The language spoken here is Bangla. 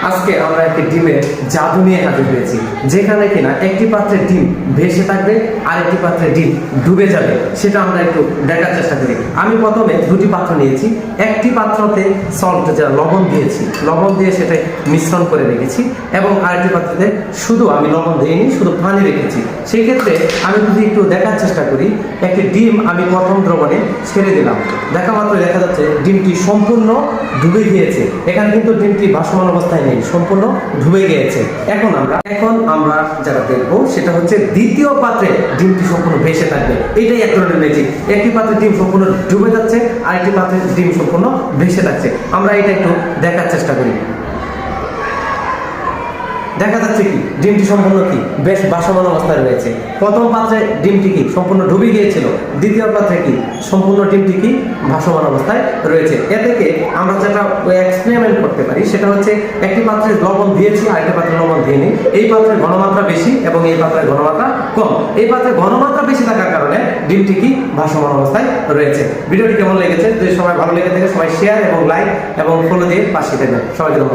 আজকে আমরা একটি ডিমের জাদু নিয়ে হাজির হয়েছি, যেখানে কিনা একটি পাত্রে ডিম ভেসে থাকবে আর একটি পাত্রে ডিম ডুবে যাবে। সেটা আমরা একটু দেখার চেষ্টা করি। আমি প্রথমে দুটি পাত্র নিয়েছি, একটি পাত্রতে সল্ট যা লবণ দিয়েছি, লবণ দিয়ে সেটা মিশ্রণ করে রেখেছি, এবং আরেকটি পাত্রতে শুধু আমি লবণ দিইনি, শুধু পানি রেখেছি। সেই ক্ষেত্রে আমি যদি একটু দেখার চেষ্টা করি, একটি ডিম আমি প্রথম দ্রবণে ছেড়ে দিলাম, দেখা মাত্র দেখা যাচ্ছে ডিমটি সম্পূর্ণ ডুবে গিয়েছে। এখানে কিন্তু ডিমটি ভাসমান অবস্থায় নেই, সম্পূর্ণ ডুবে গিয়েছে। এখন আমরা যেটা দেখবো সেটা হচ্ছে দ্বিতীয় পাত্রে ডিমটি সম্পূর্ণ ভেসে থাকবে। এটাই এক ধরনের ম্যাজিক। একটি পাত্রে ডিম সম্পূর্ণ ডুবে যাচ্ছে, আরেকটি পাত্রে ডিম সম্পূর্ণ ভেসে থাকছে। আমরা এটা একটু দেখার চেষ্টা করি। দেখা যাচ্ছে কি ডিমটি সম্পূর্ণ কি বেশ ভাসমান অবস্থায় রয়েছে। প্রথম পাত্রে ডিমটি কি সম্পূর্ণ ডুবে গিয়েছিল, দ্বিতীয় পাত্রে কি সম্পূর্ণ ডিমটি কি ভাসমান অবস্থায় রয়েছে। এ থেকে আমরা যেটা এক্সপেরিমেন্ট করতে পারি সেটা হচ্ছে একটি পাত্রে লবণ দিয়েছি, আরেকটি পাত্রে লবণ দিইনি। এই পাত্রের ঘনমাত্রা বেশি এবং এই পাত্রের ঘনমাত্রা কম। এই পাত্রের ঘনমাত্রা বেশি থাকার কারণে ডিমটি কি ভাসমান অবস্থায় রয়েছে। ভিডিওটি কেমন লেগেছে? যদি সবাই ভালো লেগে থাকে সবাই শেয়ার এবং লাইক এবং ফলো দিয়ে পাশে থাকবেন। সবাইকে ধন্যবাদ।